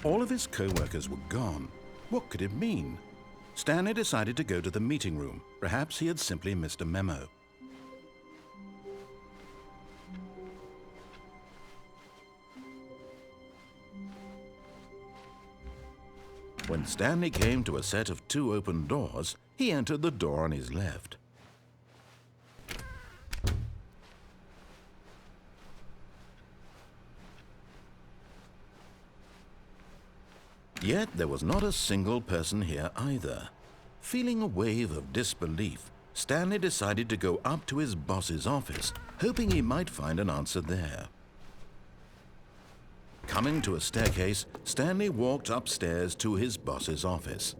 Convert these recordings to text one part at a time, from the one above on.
All of his co-workers were gone. What could it mean? Stanley decided to go to the meeting room. Perhaps he had simply missed a memo. When Stanley came to a set of 2 open doors, he entered the door on his left. Yet there was not a single person here either. Feeling a wave of disbelief, Stanley decided to go up to his boss's office, hoping he might find an answer there. Coming to a staircase, Stanley walked upstairs to his boss's office.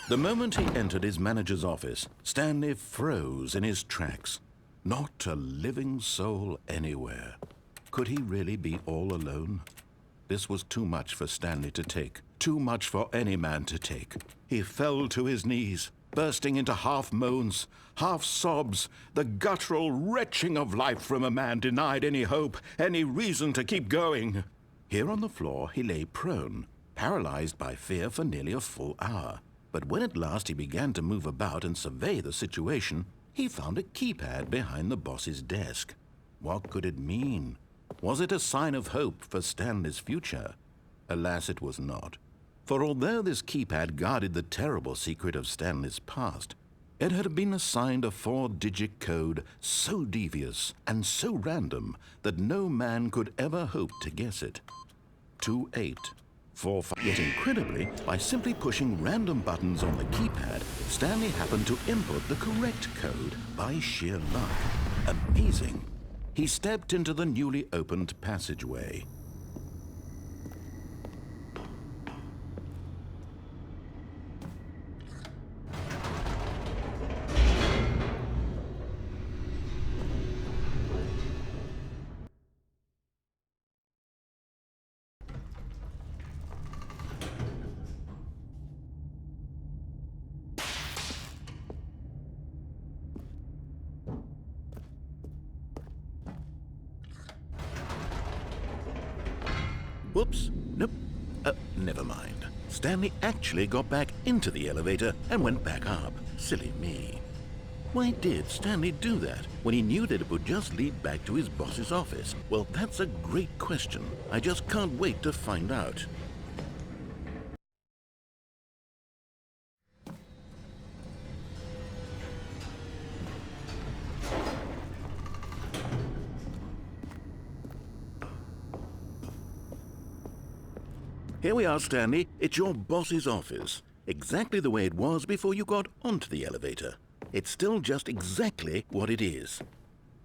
The moment he entered his manager's office, Stanley froze in his tracks. Not a living soul anywhere. Could he really be all alone? This was too much for Stanley to take. Too much for any man to take. He fell to his knees, bursting into half moans, half sobs, the guttural retching of life from a man denied any hope, any reason to keep going. Here on the floor he lay prone, paralyzed by fear for nearly a full hour. But when at last he began to move about and survey the situation, he found a keypad behind the boss's desk. What could it mean? Was it a sign of hope for Stanley's future? Alas, it was not. For although this keypad guarded the terrible secret of Stanley's past, it had been assigned a 4-digit code so devious and so random that no man could ever hope to guess it. 2845. Yet incredibly, by simply pushing random buttons on the keypad, Stanley happened to input the correct code by sheer luck. Amazing. He stepped into the newly opened passageway. Whoops, nope, never mind. Stanley actually got back into the elevator and went back up. Silly me. Why did Stanley do that when he knew that it would just lead back to his boss's office? Well, that's a great question. I just can't wait to find out. Here we are, Stanley. It's your boss's office. Exactly the way it was before you got onto the elevator. It's still just exactly what it is.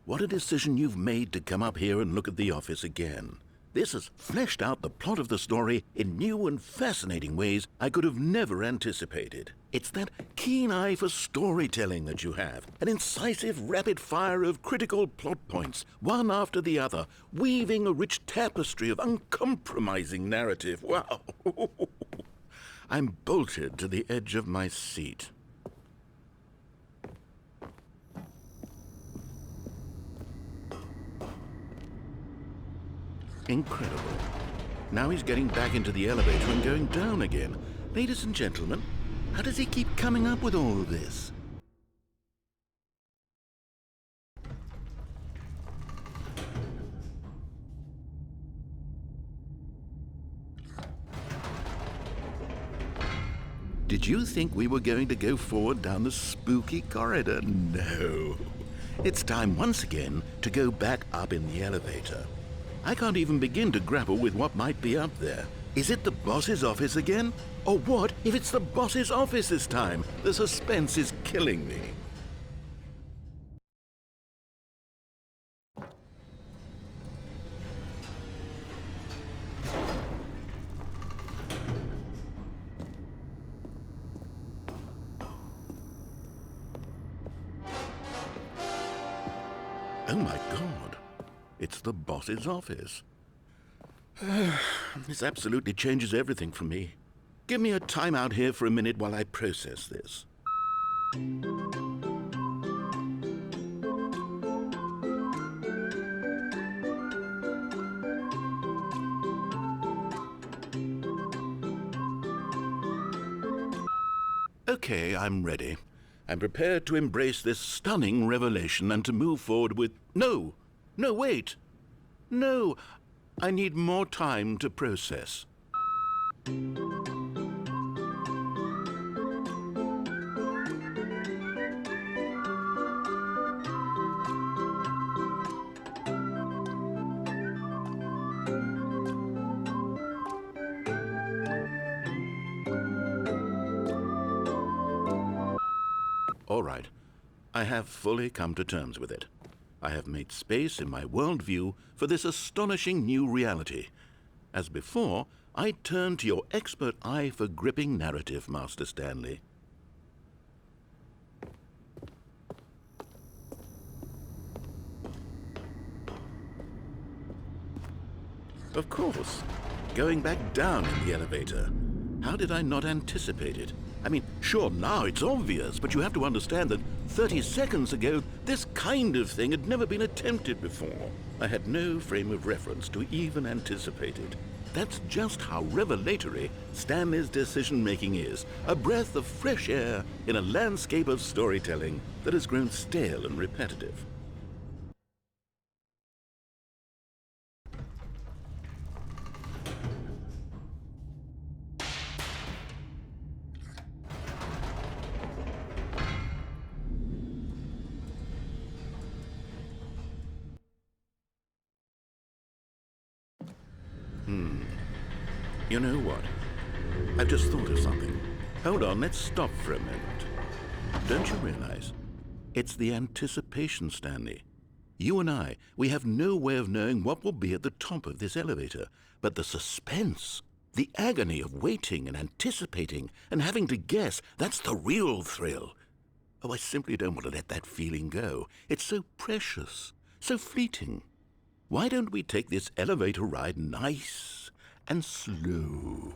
What a decision you've made to come up here and look at the office again. This has fleshed out the plot of the story in new and fascinating ways I could have never anticipated. It's that keen eye for storytelling that you have, an incisive rapid fire of critical plot points, one after the other, weaving a rich tapestry of uncompromising narrative. Wow! I'm bolted to the edge of my seat. Incredible. Now he's getting back into the elevator and going down again. Ladies and gentlemen, how does he keep coming up with all of this? Did you think we were going to go forward down the spooky corridor? No. It's time once again to go back up in the elevator. I can't even begin to grapple with what might be up there. Is it the boss's office again? Or what if it's the boss's office this time? The suspense is killing me. Oh my God. It's the boss's office. This absolutely changes everything for me. Give me a time out here for a minute while I process this. Okay, I'm ready. I'm prepared to embrace this stunning revelation and to move forward with... No! No, wait! No! I need more time to process. All right. I have fully come to terms with it. I have made space in my worldview for this astonishing new reality. As before, I turn to your expert eye for gripping narrative, Master Stanley. Of course. Going back down in the elevator. How did I not anticipate it? I mean, sure, now it's obvious, but you have to understand that 30 seconds ago, this kind of thing had never been attempted before. I had no frame of reference to even anticipate it. That's just how revelatory Stanley's decision-making is. A breath of fresh air in a landscape of storytelling that has grown stale and repetitive. You know what? I've just thought of something. Hold on, let's stop for a moment. Don't you realize? It's the anticipation, Stanley. You and I, we have no way of knowing what will be at the top of this elevator. But the suspense, the agony of waiting and anticipating and having to guess, that's the real thrill. Oh, I simply don't want to let that feeling go. It's so precious, so fleeting. Why don't we take this elevator ride nice and slow?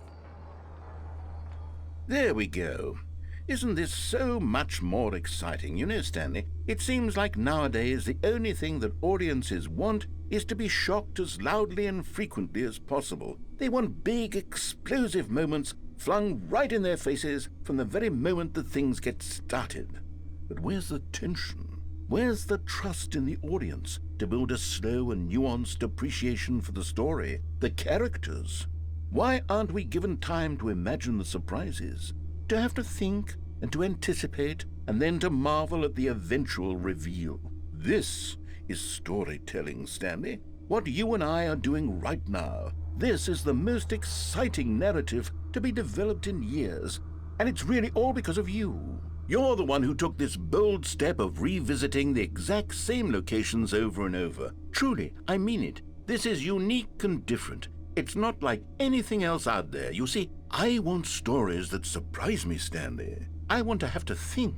There we go. Isn't this so much more exciting? You know, Stanley, it seems like nowadays the only thing that audiences want is to be shocked as loudly and frequently as possible. They want big, explosive moments flung right in their faces from the very moment that things get started. But where's the tension? Where's the trust in the audience to build a slow and nuanced appreciation for the story, the characters? Why aren't we given time to imagine the surprises, to have to think and to anticipate and then to marvel at the eventual reveal? This is storytelling, Stanley. What you and I are doing right now. This is the most exciting narrative to be developed in years, and it's really all because of you. You're the one who took this bold step of revisiting the exact same locations over and over. Truly, I mean it. This is unique and different. It's not like anything else out there. You see, I want stories that surprise me, Stanley. I want to have to think.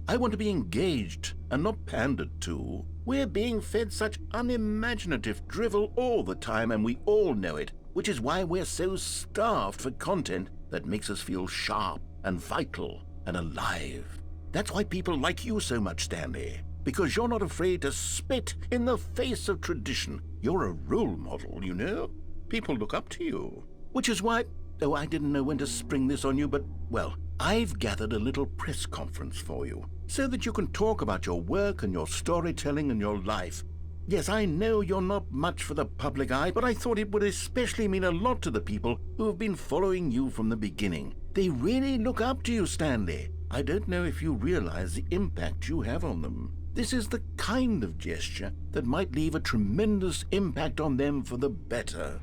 I want to be engaged and not pandered to. We're being fed such unimaginative drivel all the time, and we all know it, which is why we're so starved for content that makes us feel sharp and vital and alive. That's why people like you so much, Stanley, because you're not afraid to spit in the face of tradition. You're a role model, you know? People look up to you. Which is why, oh, I didn't know when to spring this on you, but, well, I've gathered a little press conference for you so that you can talk about your work and your storytelling and your life. Yes, I know you're not much for the public eye, but I thought it would especially mean a lot to the people who have been following you from the beginning. They really look up to you, Stanley. I don't know if you realize the impact you have on them. This is the kind of gesture that might leave a tremendous impact on them for the better.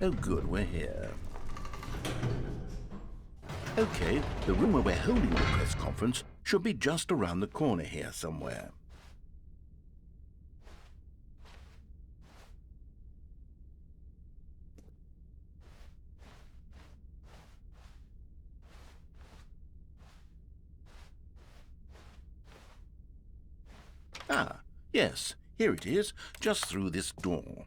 Oh, good, we're here. Okay, the room where we're holding the press conference should be just around the corner here somewhere. Ah, yes, here it is, just through this door.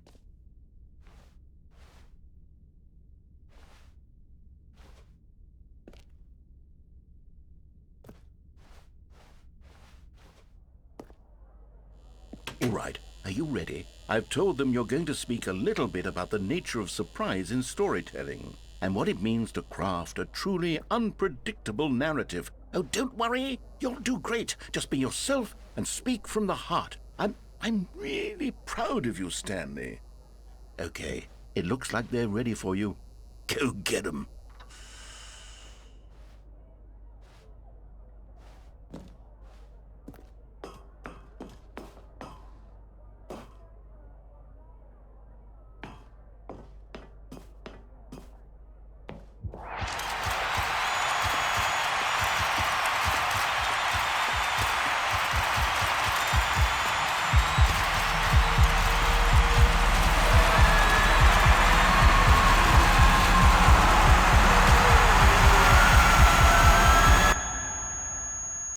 right. Are you ready? I've told them you're going to speak a little bit about the nature of surprise in storytelling and what it means to craft a truly unpredictable narrative. Oh, don't worry. You'll do great. Just be yourself and speak from the heart. I'm really proud of you, Stanley. Okay, it looks like they're ready for you. Go get 'em.